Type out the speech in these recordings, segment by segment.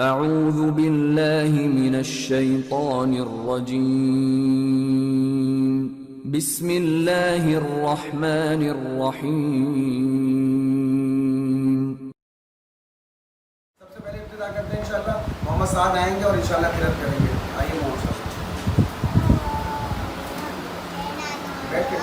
اعوذ باللہ من الشیطان الرجیم بسم اللہ الرحمن الرحیم۔ سب سے پہلے ابتدا کرتے ہیں انشاءاللہ محمد سعد آئیں گے اور انشاءاللہ قرأت کریں گے۔ آئیے محمد صاحب بیٹھ کے۔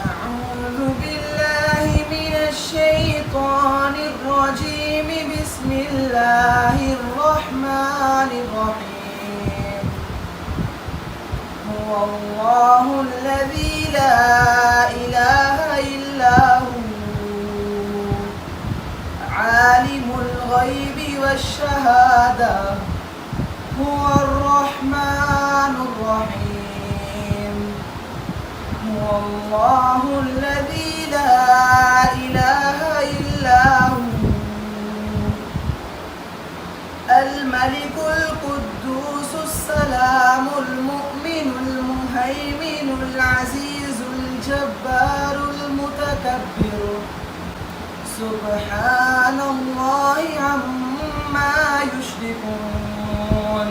اعوذ باللہ من الشیطان الرجیم بسم اللہ الرحمن الرحیم۔ هو اللہ الذی لا الہ الا هو عالم الغیب والشہادہ هو الرحمن الرحیم۔ هو اللہ الذی لا الہ الا هو الملک القدوس السلام المؤمن المہیمن العزیز الجبار المتکبر سبحان اللہ عما یشرکون۔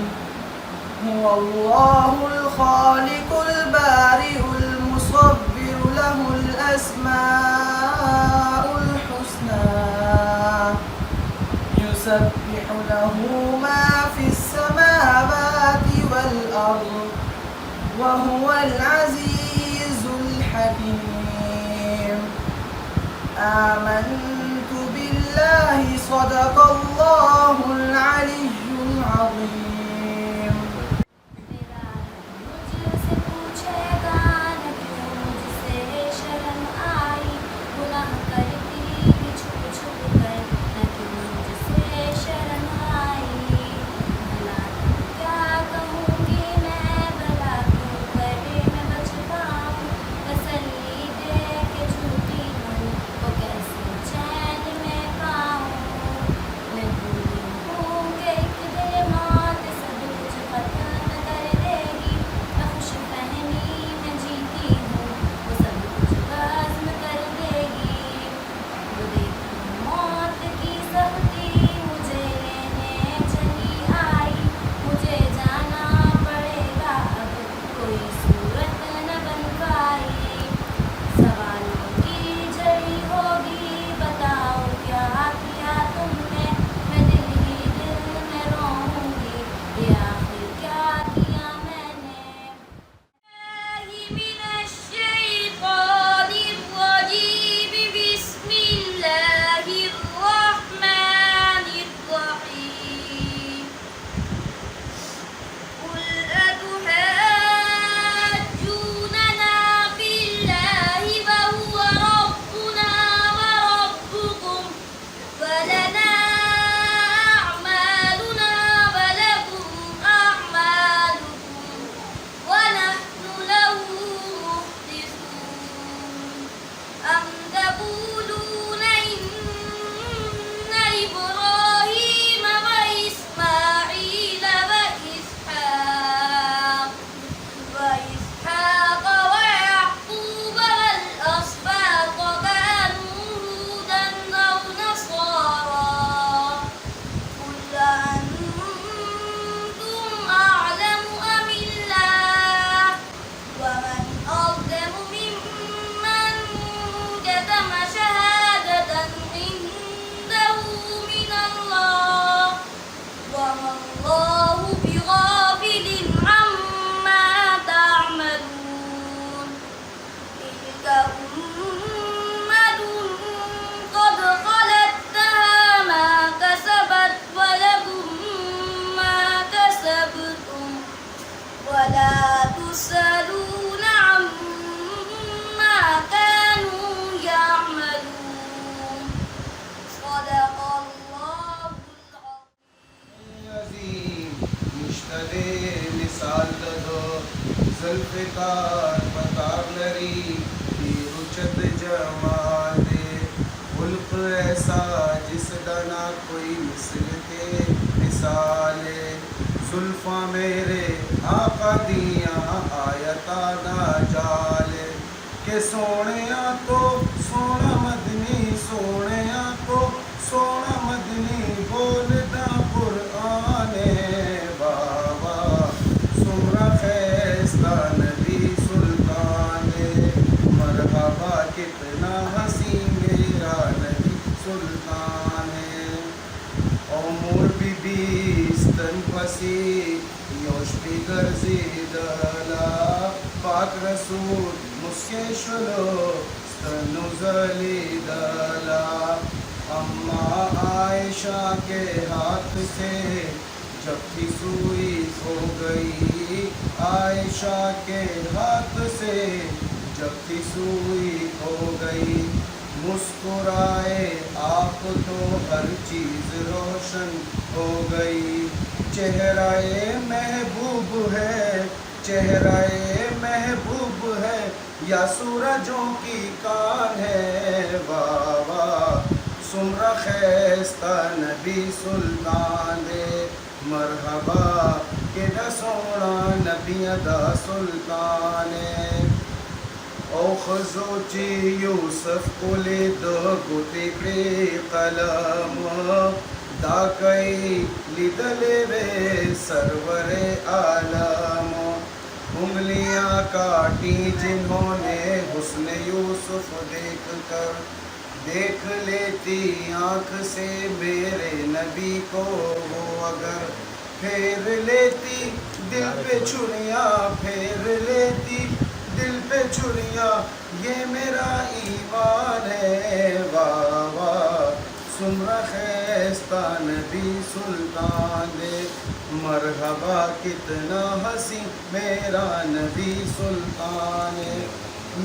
هو اللہ الخالق البارئ المصور له الأسماء الحسنى يسبح له ما في السماوات والأرض وهو العزيز الحكيم۔ آمنت بالله صدق الله العلي العظيم۔ ذوالفقار مطاب لری رچد جمال خلق ایسا جس دنا کوئی مثل کے مثال زلفاں میرے آقا دیاں آیتا نہ جال کہ سونیاں تو سونا مدنی سونیاں تو گرزیدلا پاک رسول مسکے شلو ستنزلیدلا اما عائشہ کے ہاتھ سے جب تھی سوئی ہو گئی عائشہ کے ہاتھ سے جب تھی سوئی ہو گئی مسکرائے آپ تو ہر چیز روشن ہو گئی چہرہ محبوب ہے چہرہ محبوب ہے یا سورجوں کی کان ہے واہ واہ سمرہ خیستہ نبی سلطان دے مرحبا کیڑا سونا نبی ادا سلطان او خزوچی یوسف کلی دو گوتی کری قلم دا کئی لیدلے وے سرور عالم انگلیاں کاٹی جنہوں نے حسن یوسف دیکھ کر دیکھ لیتی آنکھ سے میرے نبی کو وہ اگر پھیر لیتی دل پہ چھریاں پھیر لیتی دل پہ چھریاں یہ میرا ایمان ہے واہ واہ سمرہ خیستہ نبی سلطان دے مرحبا کتنا حسین میرا نبی سلطان ہے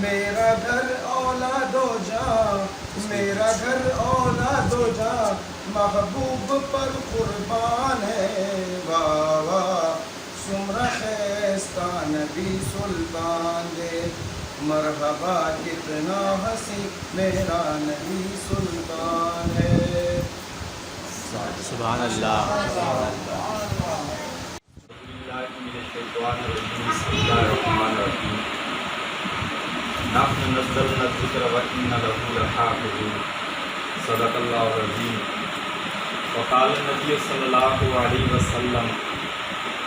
میرا گھر اولاد و جاں میرا گھر اولاد و جاں محبوب پر قربان ہے واہ واہ سمرہ خیستہ نبی سلطان دے مرحبا کتنا حسین میرا نبی سلطان ہے سبحان اللہ نحن نزلنا الذکر وإنا له لحافظون صدق اللہ العظیم وقال النبی صلی اللہ علیہ وسلم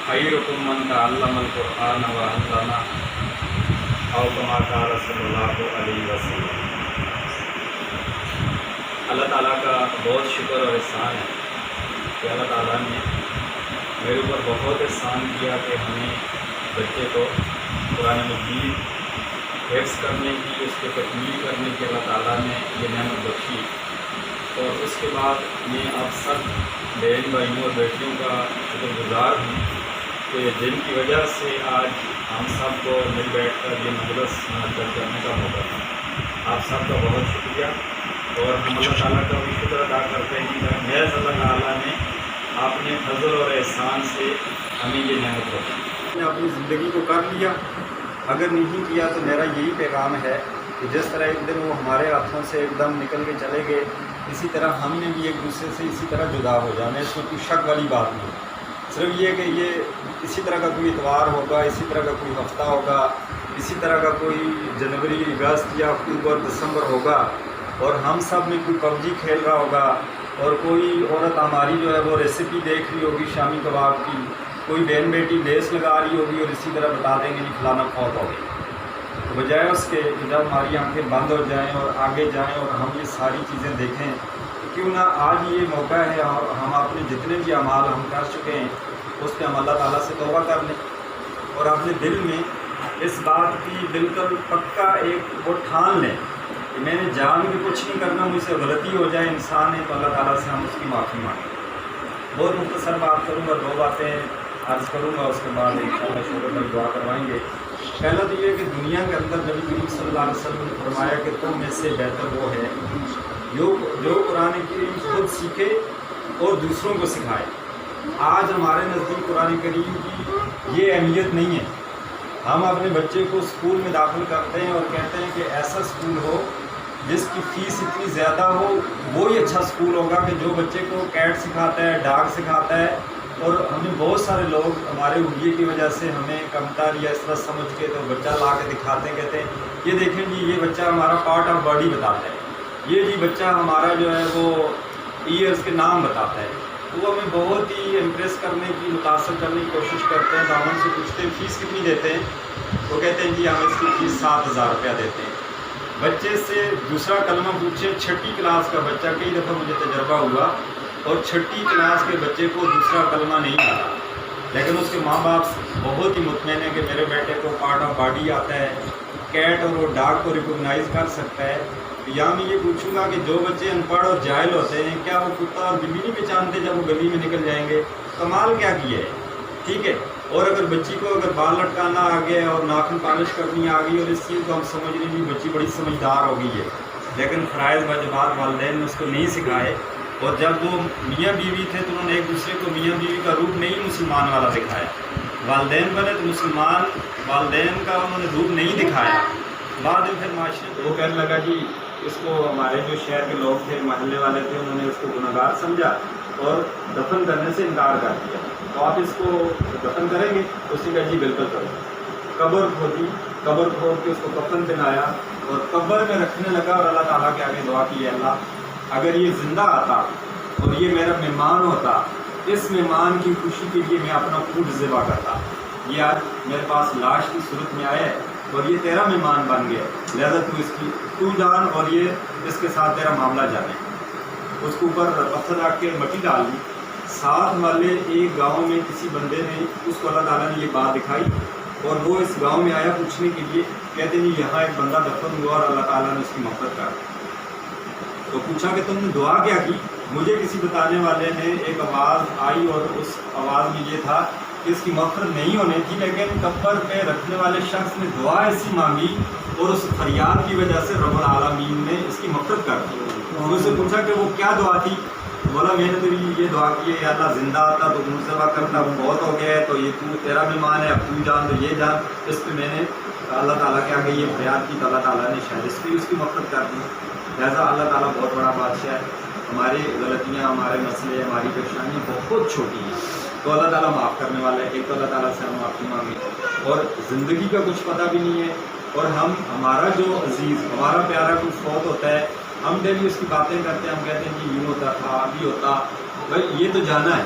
خیرکم من تعلم القرآن وعلمہ او کما قال صلی اللہ علیہ وسلم۔ اللہ تعالیٰ کا بہت شکر اور احسان ہے کہ اللہ تعالیٰ نے میرے اوپر بہت احسان کیا کہ ہمیں بچے کو قرآن مجید حفظ کرنے کی اس کو تکمیل کرنے کی اللہ تعالیٰ نے یہ نعمت بخشی، اور اس کے بعد میں آپ سب بہن بھائیوں اور بیٹیوں کا شکر گزار ہوں کہ جن کی وجہ سے آج ہم سب کو مل بیٹھ کر یہ مجلس منعقد کرنے کا موقع تھا۔ آپ سب کا بہت شکریہ، اور ہم اللہ تعالیٰ کا بھی شکر ادا کرتے ہیں کہ محض اللہ تعالیٰ نے اپنے فضل اور احسان سے ہمیں یہ نعمت بخشی۔ میں نے اپنی زندگی کو کر لیا، اگر نہیں کیا تو میرا یہی پیغام ہے کہ جس طرح ایک دن وہ ہمارے ہاتھوں سے ایک دم نکل کے چلے گئے، اسی طرح ہم نے بھی ایک دوسرے سے اسی طرح جدا ہو جانا ہے، اس میں کوئی شک والی بات نہیں۔ صرف یہ کہ یہ اسی طرح کا کوئی اتوار ہوگا، اسی طرح کا کوئی ہفتہ ہوگا، اسی طرح کا کوئی جنوری اگست یا اکتوبر دسمبر ہوگا، اور ہم سب میں کوئی پب جی کھیل رہا ہوگا، اور کوئی عورت ہماری جو ہے وہ ریسیپی دیکھ رہی ہوگی شامی کباب کی، کوئی بہن بیٹی لیس لگا رہی ہوگی اور اسی طرح بتا دیں گے کہ فلانا فوت ہو گئی۔ تو بجائے اس کے کہ جب ہماری آنکھیں بند ہو جائیں اور آگے جائیں اور ہم یہ ساری چیزیں دیکھیں، تو کیوں نہ آج یہ موقع ہے اور ہم اپنے جتنے بھی اعمال ہم کر چکے ہیں اس پہ ہم اللہ تعالیٰ سے توبہ کر لیں، اور اپنے دل میں اس بات کی بالکل پکا ایک وہ ٹھان لیں کہ میں نے جان کے کچھ نہیں کرنا، مجھ سے غلطی ہو جائے انسان ہے تو اللہ تعالیٰ سے ہم اس کی معافی مانگیں۔ بہت مختصر بات کروں گا، 2 باتیں عرض کروں گا، اس کے بعد انشاءاللہ شوہر بھائی دعا کروائیں گے۔ پہلا تو یہ کہ دنیا کے اندر نبی کریم صلی اللہ علیہ وسلم نے فرمایا کہ تم میں سے بہتر وہ ہے جو قرآن کریم خود سیکھے اور دوسروں کو سکھائے۔ آج ہمارے نزدیک قرآن کریم کی یہ اہمیت نہیں ہے۔ ہم اپنے بچے کو اسکول میں داخل کرتے ہیں اور کہتے ہیں کہ ایسا اسکول ہو جس کی فیس اتنی زیادہ ہو، وہی اچھا اسکول ہوگا کہ جو بچے کو کیٹ سکھاتا ہے، ڈاگ سکھاتا ہے۔ اور ہمیں بہت سارے لوگ ہمارے حلیے کی وجہ سے ہمیں کمتر یا اس طرح سمجھ کے تو بچہ لا کے دکھاتے ہیں، کہتے ہیں یہ دیکھیں جی یہ بچہ ہمارا پارٹ آف باڈی بتاتا ہے، یہ جی بچہ ہمارا جو ہے وہ ایئرس کے نام بتاتا ہے۔ تو وہ ہمیں بہت ہی امپریس کرنے کی، متاثر کرنے کی کوشش کرتے ہیں۔ تو ہم ان سے پوچھتے ہیں فیس کتنی دیتے ہیں؟ وہ کہتے ہیں جی ہم اس کی فیس 7,000 روپیہ دیتے ہیں۔ بچے سے دوسرا کلمہ پوچھے، 6ٹھی کلاس کا بچہ، کئی دفعہ مجھے تجربہ ہوا، اور 6ٹھی کلاس کے بچے کو دوسرا کلمہ نہیں آتا، لیکن اس کے ماں باپ بہت ہی مطمئن ہے کہ میرے بیٹے کو پارٹ آف باڈی آتا ہے، کیٹ اور وہ ڈاگ کو ریکوگنائز کر سکتا ہے۔ یہاں میں یہ پوچھوں گا کہ جو بچے ان پڑھ اور جاہل ہوتے ہیں، کیا وہ کتا اور بلی نہیں پہچانتے جب وہ گلی میں نکل جائیں گے؟ کمال کیا کیا ہے، ٹھیک ہے۔ اور اگر بچی کو اگر بال لٹکانا آ گیا اور ناخن پالش کرنی آ گئی اور اس چیز کو ہم سمجھ رہے ہیں بچی بڑی سمجھدار ہو گئی ہے، لیکن فرائض واجبات والدین نے اس کو نہیں سکھائے، اور جب وہ میاں بیوی تھے تو انہوں نے ایک دوسرے کو میاں بیوی کا روپ نہیں مسلمان والا دکھایا، والدین بنے تو مسلمان والدین کا انہوں نے روپ نہیں دکھایا۔ بعد میں پھر معاشرے وہ کہنے لگا جی اس کو ہمارے جو شہر کے لوگ تھے، محلے والے تھے، انہوں نے اس کو گنہگار سمجھا اور دفن کرنے سے انکار کر دیا، تو آپ اس کو دفن کریں گے؟ اس نے کہا جی بالکل کرو۔ قبر کھودی، قبر کھود کے اس کو کفن پہنایا اور قبر میں رکھنے لگا اور اللہ تعالیٰ کے آگے دعا کی، اللہ اگر یہ زندہ آتا اور یہ میرا مہمان ہوتا، اس مہمان کی خوشی کے لیے میں اپنا خود ذبح کرتا، یہ آج میرے پاس لاش کی صورت میں آیا ہے اور یہ تیرا مہمان بن گیا، لہذا تو جان اور یہ اس کے ساتھ تیرا معاملہ جانے۔ اس کے اوپر پتھر رکھ کے مٹی ڈال دی۔ ساتھ والے ایک گاؤں میں کسی بندے نے اس کو اللہ تعالیٰ نے یہ بات دکھائی اور وہ اس گاؤں میں آیا پوچھنے کے لیے، کہتے ہیں یہاں ایک بندہ دفن ہوا اور اللہ تعالیٰ نے اس کی مغفرت کر دی۔ تو پوچھا کہ تم نے دعا کیا کی؟ مجھے کسی بتانے والے نے ایک آواز آئی اور اس آواز میں یہ تھا کہ اس کی مغفرت نہیں ہونے تھی، لیکن قبر پہ رکھنے والے شخص نے دعا ایسی مانگی اور اس فریاد کی وجہ سے رب العالمین نے اس کی مغفرت کر دی۔ اور اس سے پوچھا کہ وہ کیا دعا تھی؟ بولا میں نے تو یہ دعا کی ہے، اللہ زندہ آتا تو منصفہ کرتا، وہ بہت ہو گیا ہے تو یہ تو تیرا مہمان ہے، اب تو جان تو یہ جان۔ اس پہ میں نے اللہ تعالیٰ کے آگے یہ فریاد کی تو اللہ تعالیٰ نے شاید اس پہ اس کی مغفرت کر دی۔ لہٰذا اللہ تعالیٰ بہت بڑا بادشاہ ہے، ہماری غلطیاں، ہمارے مسئلے، ہماری پریشانیاں بہت چھوٹی ہیں تو اللہ تعالیٰ معاف کرنے والا ہے۔ ایک تو اللہ تعالیٰ سے ہم معافی مانگیں، اور زندگی کا کچھ پتہ بھی نہیں ہے، اور ہمارا جو عزیز، ہمارا پیارا کوئی فوت ہوتا ہے، ہم ڈیلی اس کی باتیں کرتے ہیں، ہم کہتے ہیں کہ یوں ہوتا تھا، ابھی ہوتا، بھائی یہ تو جانا ہے۔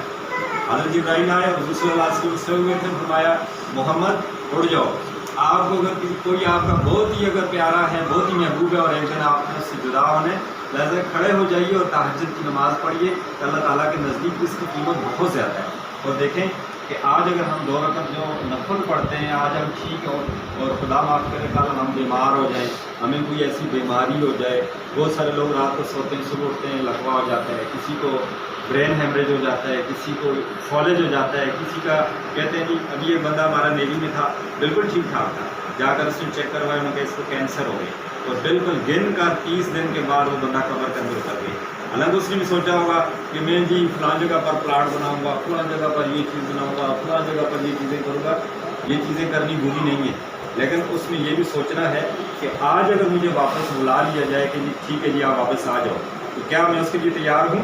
حضرت جبرائیل آئے اور رسول اللہ صلی اللہ علیہ وسلم سے ہوئے تھے، فرمایا محمد اڑ جاؤ، آپ کو اگر کوئی آپ کا بہت ہی اگر پیارا ہے، بہت ہی محبوب ہے اور ایک دن آپ نے اس سے جدا ہونے، لہٰذا کھڑے ہو جائیے اور تہجد کی نماز پڑھیے، اللہ تعالیٰ کے نزدیک اس کی قیمت بہت زیادہ ہے۔ اور دیکھیں کہ آج اگر ہم 2 رکعت جو نفل پڑھتے ہیں، آج ہم ٹھیک ہوں اور خدا معاف کرے کل ہم بیمار ہو جائیں، ہمیں کوئی ایسی بیماری ہو جائے، بہت سارے لوگ رات کو سوتے ہیں، صبح اٹھتے ہیں لکوا ہو جاتا ہے، کسی کو برین ہیمریج ہو جاتا ہے، کسی کو فالج ہو جاتا ہے، کسی کا کہتے ہیں جی ابھی ایک بندہ ہمارا نیوی میں تھا، بالکل ٹھیک ٹھاک تھا، جا کر اس نے چیک کروایا، انہوں نے کہا اس کو کینسر ہو گیا، اور بالکل گن کر 30 دن کے بعد وہ بندہ قبر کے اندر اتر گیا۔ حالانکہ اس نے بھی سوچا ہوگا کہ میں جی فلاں جگہ پر پلاٹ بناؤں گا، فلاں جگہ پر یہ چیز بناؤں گا، فلاں جگہ پر یہ چیزیں کروں گا، یہ چیزیں کرنی بری نہیں ہے، لیکن اس میں یہ بھی سوچنا ہے کہ آج اگر مجھے واپس بلا لیا جائے کہ جی ٹھیک ہے جی آپ واپس آ جاؤ، تو کیا میں اس کے لیے تیار ہوں؟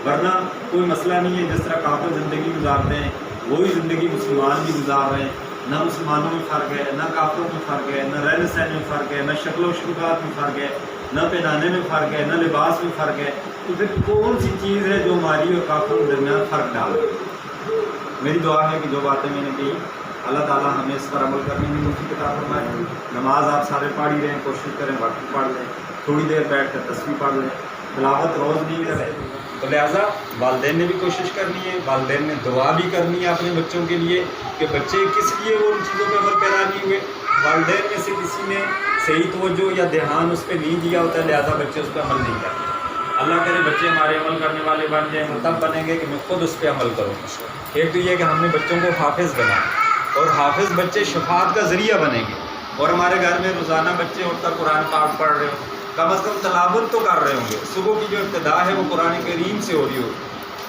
ورنہ کوئی مسئلہ نہیں ہے، جس طرح کافر زندگی گزارتے ہیں وہی زندگی مسلمان بھی گزار رہے ہیں، نہ مسلمانوں میں فرق ہے، نہ کافروں میں فرق ہے، نہ رہن سہن میں فرق ہے، نہ شکل و شکلات میں فرق ہے، نہ پہنانے میں فرق ہے، نہ لباس میں فرق ہے، تو پھر کون سی چیز ہے جو ہماری اور کافروں کے درمیان فرق ڈال رہی ہے؟ میری دعا ہے کہ جو باتیں میں نے کہی اللہ تعالیٰ ہمیں اس پر عمل کرنے کی توفیق عطا فرمائے۔ نماز آپ سارے پڑھ ہی رہے ہیں، کوشش کریں وقت پڑھ لیں، تھوڑی دیر بیٹھ کر تسبیح پڑھ لیں، تلاوت روز نہیں کریں، تو لہٰذا والدین نے بھی کوشش کرنی ہے، والدین نے دعا بھی کرنی ہے اپنے بچوں کے لیے کہ بچے کس لیے وہ ان چیزوں پہ عمل پیرا نہیں ہوئے، والدین میں سے کسی نے صحیح توجہ یا دھیان اس پہ نہیں دیا ہوتا ہے، لہٰذا بچے اس پہ عمل نہیں کرتے۔ اللہ کرے بچے ہمارے عمل کرنے والے بن جائیں، وہ تب بنیں گے کہ میں خود اس پہ عمل کروں۔ ایک تو یہ کہ ہم نے بچوں کو حافظ بنایا، اور حافظ بچے شفاعت کا ذریعہ بنیں گے، اور ہمارے گھر میں روزانہ بچے اٹھ کر قرآن پاک پڑھ رہے ہوں، کم از کم تلاوت تو کر رہے ہوں گے، صبح کی جو ابتدا ہے وہ قرآن کریم سے ہو رہی ہو۔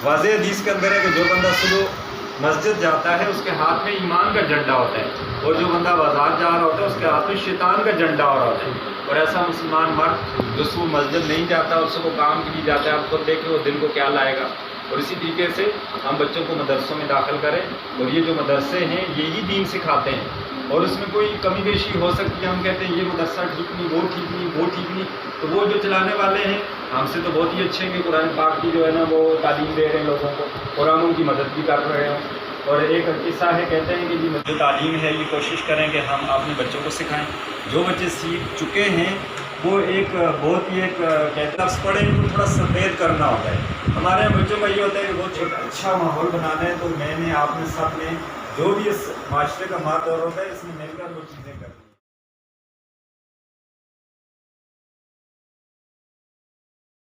واضح حدیث کے اندر ہے کہ جو بندہ صبح مسجد جاتا ہے اس کے ہاتھ میں ایمان کا جھنڈا ہوتا ہے، اور جو بندہ بازار جا رہا ہوتا ہے اس کے ہاتھ میں شیطان کا جھنڈا ہو رہا ہوتا ہے۔ اور ایسا مسلمان مرد جو صبح مسجد نہیں جاتا اور صبح کام کے لیے جاتا ہے، آپ خود دیکھیں وہ دن کو کیا لائے گا۔ اور اسی طریقے سے ہم بچوں کو مدرسوں میں داخل کریں، اور یہ جو مدرسے ہیں یہی دین سکھاتے ہیں، اور اس میں کوئی کمی بیشی ہو سکتی ہے، ہم کہتے ہیں یہ مدرسہ ٹھیک نہیں، وہ ٹھیک نہیں، وہ ٹھیک نہیں، تو وہ جو چلانے والے ہیں ہم سے تو بہت ہی اچھے ہیں کہ قرآن پاک کی جو ہے نا وہ تعلیم دے رہے ہیں لوگوں کو، اور ہم ان کی مدد بھی کر رہے ہیں۔ اور ایک قصہ ہے، کہتے ہیں کہ جی جو تعلیم ہے یہ کوشش کریں کہ ہم اپنے بچوں کو سکھائیں، جو بچے سیکھ چکے ہیں وہ ایک بہت ہی ایک کہتے لفظ پڑھے ان کو تھوڑا سفید کرنا ہوتا ہے. ہمارے یہاں بچوں کا یہ ہوتا ہے کہ بہت اچھا ماحول بنانا ہے. تو میں نے آپ نے سب نے جو بھی اس معاشرے کا ماتور ہوتا ہے اس میں مل کر وہ چیزیں کرنی.